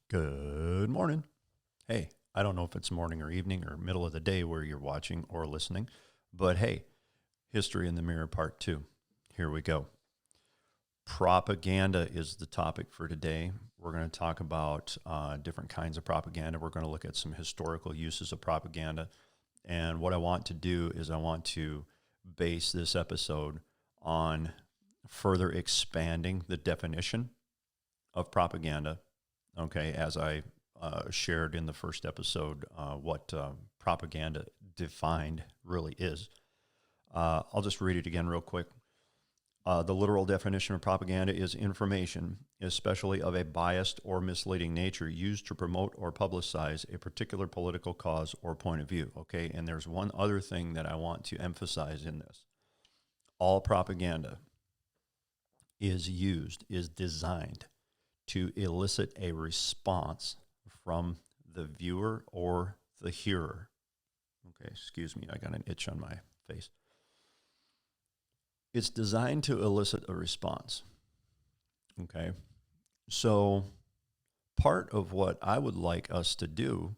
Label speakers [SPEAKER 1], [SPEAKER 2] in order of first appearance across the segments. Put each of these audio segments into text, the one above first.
[SPEAKER 1] Good morning. Hey, I don't know if it's morning or evening or middle of the day where you're watching or listening, but hey, History in the Mirror Part 2. Here we go. Propaganda is the topic for today. We're going to talk about different kinds of propaganda. We're going to look at some historical uses of propaganda. And what I want to do is I want to base this episode on further expanding the definition of propaganda. Okay, as I shared in the first episode, what propaganda defined really is. I'll just read it again real quick. The literal definition of propaganda is information, especially of a biased or misleading nature, used to promote or publicize a particular political cause or point of view. Okay, and there's one other thing that I want to emphasize in this. All propaganda is designed to elicit a response from the viewer or the hearer. Okay, excuse me, I got an itch on my face. It's designed to elicit a response. Okay, so part of what I would like us to do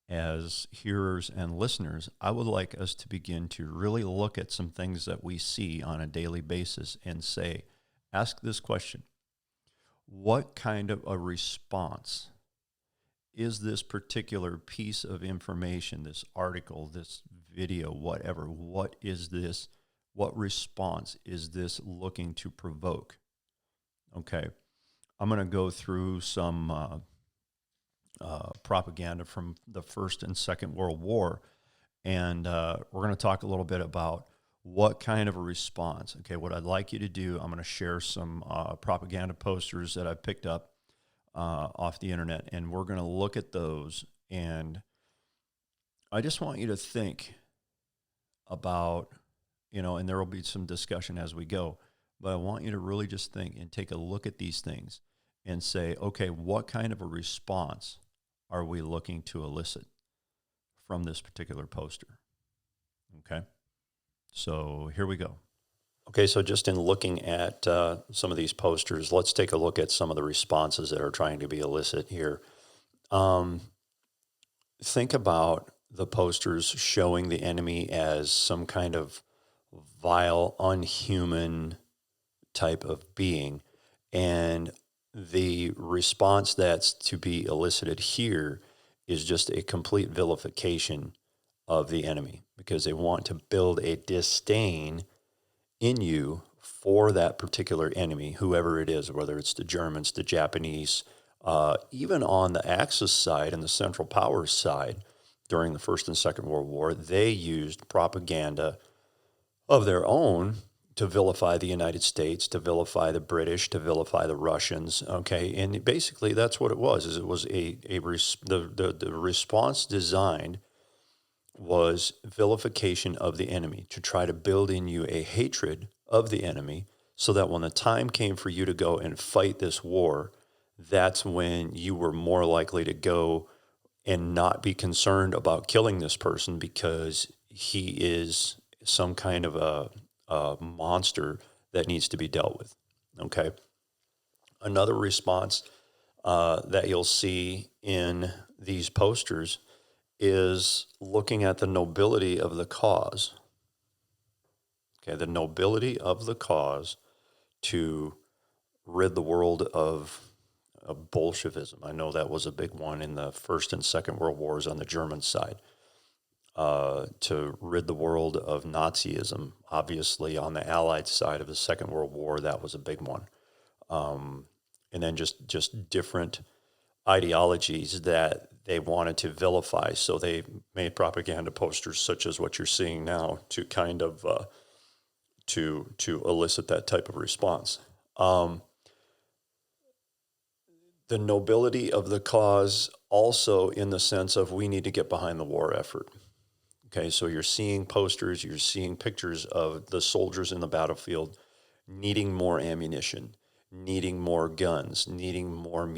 [SPEAKER 1] as hearers and listeners, I would like us to begin to really look at some things that we see on a daily basis and say, ask this question: what kind of a response is this particular piece of information, this article, this video, whatever? What is this? What response is this looking to provoke? Okay, I'm going to go through some propaganda from the First and Second World War, and we're going to talk a little bit about what kind of a response. Okay, what I'd like you to do, I'm going to share some propaganda posters that I've picked up off the internet, and we're going to look at those. And I just want you to think about, and there will be some discussion as we go, but I want you to really just think and take a look at these things and say, okay, what kind of a response are we looking to elicit from this particular poster? Okay, so here we go. Okay, so just in looking at some of these posters, let's take a look at some of the responses that are trying to be elicit here. Think about the posters showing the enemy as some kind of vile, unhuman type of being. And the response that's to be elicited here is just a complete vilification of the enemy, because they want to build a disdain in you for that particular enemy, whoever it is, whether it's the Germans, the Japanese, even on the Axis side and the Central Powers side during the First and Second World War, they used propaganda of their own to vilify the United States, to vilify the British, to vilify the Russians. Okay, and basically that's what it was. Is it was the response designed was vilification of the enemy, to try to build in you a hatred of the enemy, so that when the time came for you to go and fight this war, that's when you were more likely to go and not be concerned about killing this person, because he is some kind of a monster that needs to be dealt with. Okay. Another response that you'll see in these posters is looking at the nobility of the cause. Okay, the nobility of the cause to rid the world of Bolshevism. I know that was a big one in the First and Second World Wars on the German side. To rid the world of Nazism, obviously on the Allied side of the Second World War, that was a big one. And then just different ideologies that they wanted to vilify. So they made propaganda posters such as what you're seeing now to kind of to elicit that type of response. The nobility of the cause also in the sense of we need to get behind the war effort. Okay, so you're seeing posters, you're seeing pictures of the soldiers in the battlefield needing more ammunition, needing more guns, needing more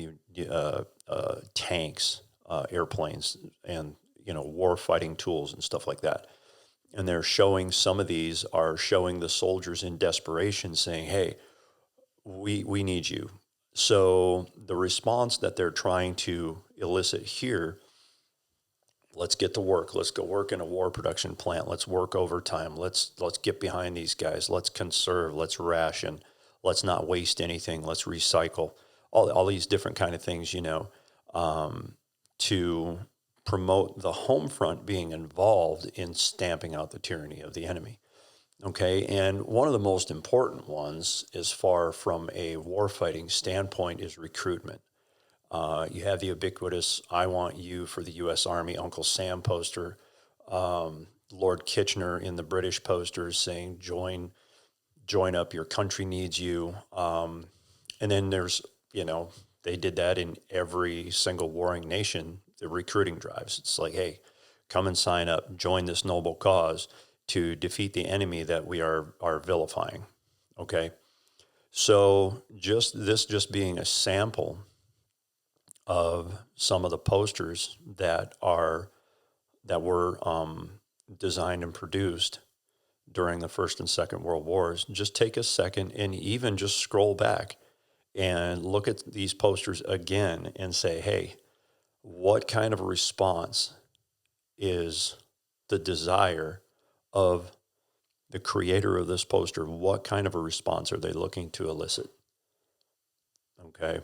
[SPEAKER 1] tanks, airplanes, and war fighting tools and stuff like that. And they're showing, some of these are showing the soldiers in desperation saying, "Hey, we need you. So the response that they're trying to elicit here, let's get to work. Let's go work in a war production plant. Let's work overtime. Let's get behind these guys. Let's conserve. Let's ration. Let's not waste anything. Let's recycle. All these different kind of things, to promote the home front being involved in stamping out the tyranny of the enemy. Okay, and one of the most important ones, as far from a warfighting standpoint, is recruitment. You have the ubiquitous "I want you" for the U.S. Army, Uncle Sam poster. Lord Kitchener in the British posters saying, join up, your country needs you. And then there's, they did that in every single warring nation, the recruiting drives. It's like, hey, come and sign up, join this noble cause to defeat the enemy that we are vilifying. Okay. So just being a sample of some of the posters that were designed and produced during the First and Second World Wars, just take a second and even just scroll back and look at these posters again and say, hey, what kind of a response is the desire of the creator of this poster? What kind of a response are they looking to elicit? Okay.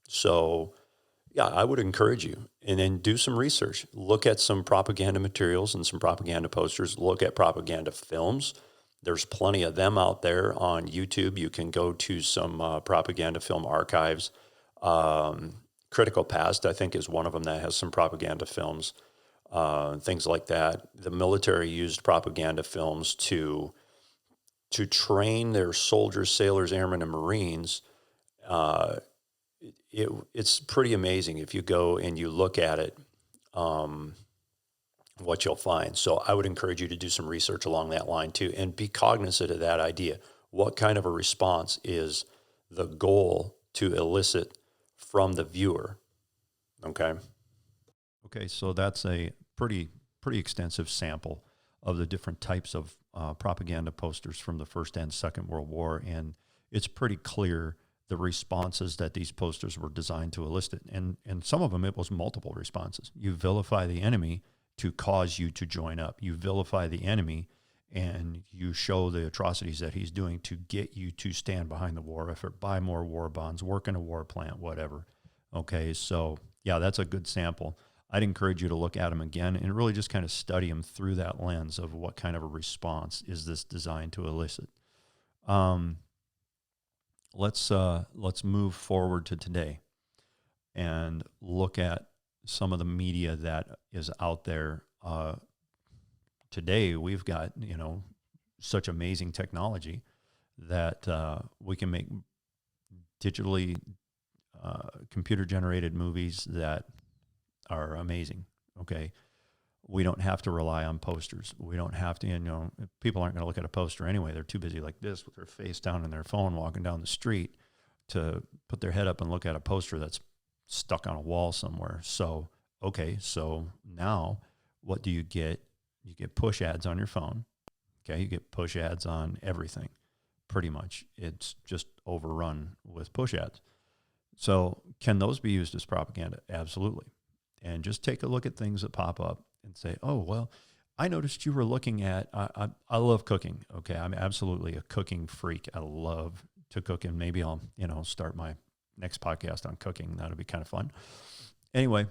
[SPEAKER 1] So, yeah, I would encourage you, and then do some research. Look at some propaganda materials and some propaganda posters. Look at propaganda films. There's plenty of them out there on YouTube. You can go to some propaganda film archives. Critical Past, I think, is one of them that has some propaganda films, things like that. The military used propaganda films to train their soldiers, sailors, airmen, and Marines. It's pretty amazing if you go and you look at it, what you'll find. So I would encourage you to do some research along that line too, and be cognizant of that idea. What kind of a response is the goal to elicit from the viewer? Okay. Okay, so that's a pretty extensive sample of the different types of propaganda posters from the First and Second World War, and it's pretty clear the responses that these posters were designed to elicit. And some of them, it was multiple responses. You vilify the enemy to cause you to join up. You vilify the enemy and you show the atrocities that he's doing to get you to stand behind the war effort, buy more war bonds, work in a war plant, whatever. Okay, so yeah, that's a good sample. I'd encourage you to look at them again and really just kind of study them through that lens of what kind of a response is this designed to elicit. Let's move forward to today and look at some of the media that is out there. Today we've got, such amazing technology that we can make digitally computer generated movies that are amazing. Okay. We don't have to rely on posters. We don't have to, people aren't going to look at a poster anyway. They're too busy like this with their face down in their phone, walking down the street, to put their head up and look at a poster that's stuck on a wall somewhere. So, okay. So now what do you get? You get push ads on your phone. Okay. You get push ads on everything. Pretty much. It's just overrun with push ads. So can those be used as propaganda? Absolutely. And just take a look at things that pop up and say, oh, well, I noticed you were looking at, I love cooking. Okay. I'm absolutely a cooking freak. I love to cook, and maybe I'll, start my next podcast on cooking. That'll be kind of fun. Anyway,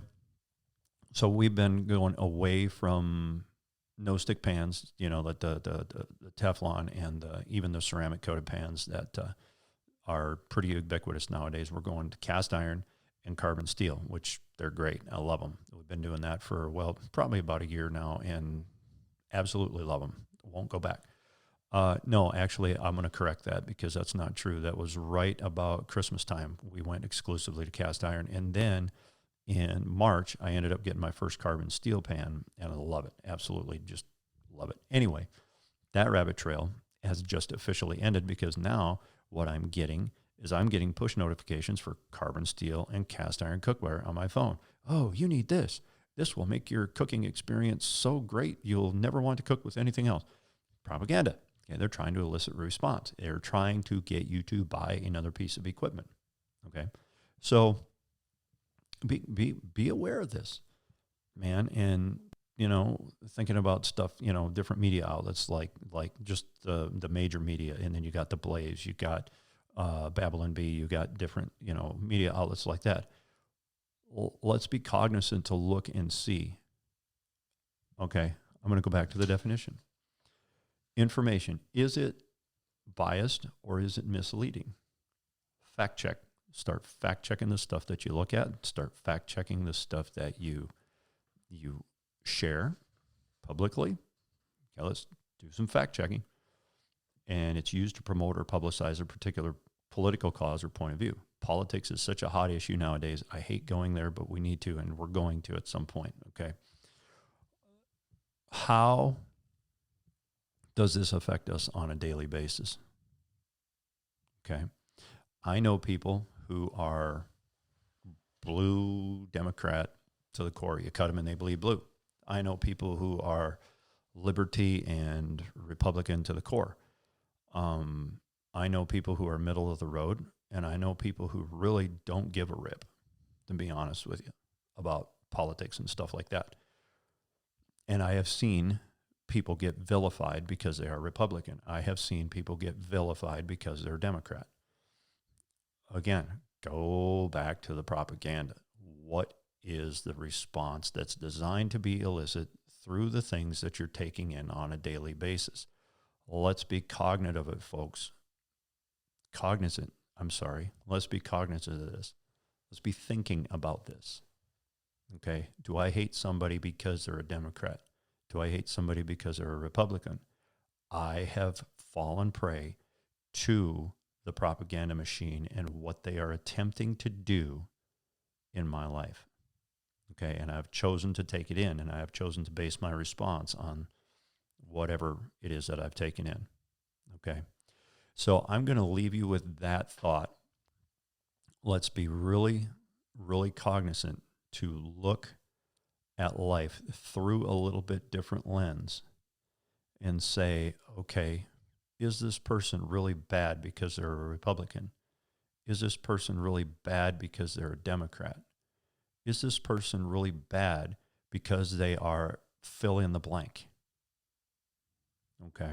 [SPEAKER 1] so we've been going away from no stick pans, the Teflon and even the ceramic coated pans that are pretty ubiquitous nowadays. We're going to cast iron and carbon steel, which they're great. I love them. We've been doing that for, probably about a year now, and absolutely love them. Won't go back. No, actually, I'm going to correct that because that's not true. That was right about Christmas time. We went exclusively to cast iron. And then in March, I ended up getting my first carbon steel pan, and I love it. Absolutely just love it. Anyway, that rabbit trail has just officially ended because now what I'm getting push notifications for carbon steel and cast iron cookware on my phone. Oh, you need this. This will make your cooking experience so great, you'll never want to cook with anything else. Propaganda. Okay, they're trying to elicit a response. They're trying to get you to buy another piece of equipment. Okay. So be aware of this, man. And, thinking about stuff, different media outlets like just the major media. And then you got the Blaze, you got Babylon B, you got different, media outlets like that. Let's be cognizant to look and see. Okay. I'm going to go back to the definition. Information, is it biased or is it misleading? Fact check. Start fact checking the stuff that you look at. Start fact checking the stuff that you share publicly. Okay, let's do some fact checking. And it's used to promote or publicize a particular political cause or point of view. Politics is such a hot issue nowadays. I hate going there, but we need to, and we're going to at some point. Okay. How does this affect us on a daily basis? Okay. I know people who are blue Democrat to the core. You cut them and they bleed blue. I know people who are liberty and Republican to the core. I know people who are middle of the road, and I know people who really don't give a rip, to be honest with you, about politics and stuff like that. And I have seen people get vilified because they are Republican. I have seen people get vilified because they're Democrat. Again, go back to the propaganda. What is the response that's designed to be illicit through the things that you're taking in on a daily basis? Let's be cognizant of it, folks. Let's be cognizant of this. Let's be thinking about this. Okay. Do I hate somebody because they're a Democrat? Do I hate somebody because they're a Republican? I have fallen prey to the propaganda machine and what they are attempting to do in my life. Okay. And I've chosen to take it in, and I have chosen to base my response on whatever it is that I've taken in. Okay. So I'm going to leave you with that thought. Let's be really, really cognizant to look at life through a little bit different lens and say, okay, is this person really bad because they're a Republican? Is this person really bad because they're a Democrat? Is this person really bad because they are fill in the blank? Okay.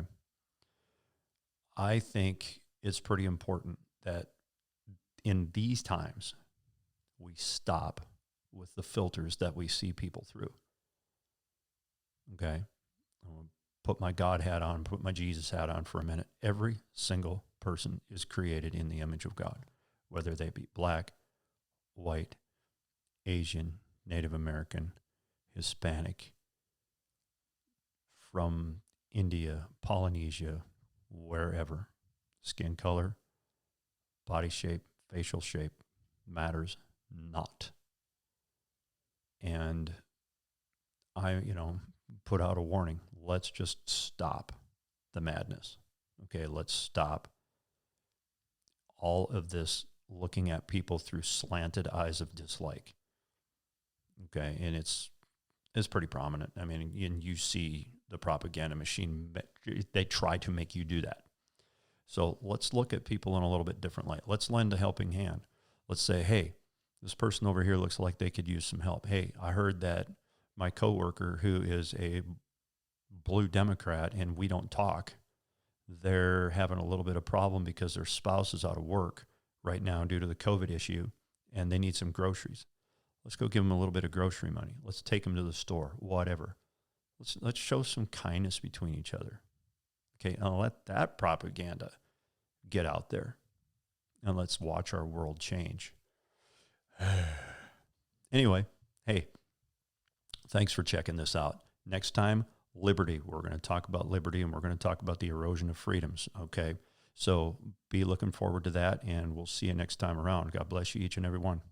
[SPEAKER 1] I think it's pretty important that in these times, we stop with the filters that we see people through. Okay. I'll put my God hat on, put my Jesus hat on for a minute. Every single person is created in the image of God, whether they be black, white, Asian, Native American, Hispanic, from India, Polynesia, wherever. Skin color, body shape, facial shape matters not. And I, put out a warning. Let's just stop the madness. Okay, let's stop all of this looking at people through slanted eyes of dislike. Okay, and it's pretty prominent. I mean, and you see the propaganda machine, they try to make you do that. So let's look at people in a little bit different light. Let's lend a helping hand. Let's say, hey, this person over here looks like they could use some help. Hey, I heard that my coworker who is a blue Democrat and we don't talk, they're having a little bit of problem because their spouse is out of work right now due to the COVID issue and they need some groceries. Let's go give them a little bit of grocery money. Let's take them to the store, whatever. Let's show some kindness between each other. Okay, and let that propaganda get out there, and let's watch our world change. Anyway, hey, thanks for checking this out. Next time, liberty. We're going to talk about liberty, and we're going to talk about the erosion of freedoms, okay? So be looking forward to that, and we'll see you next time around. God bless you, each and every one.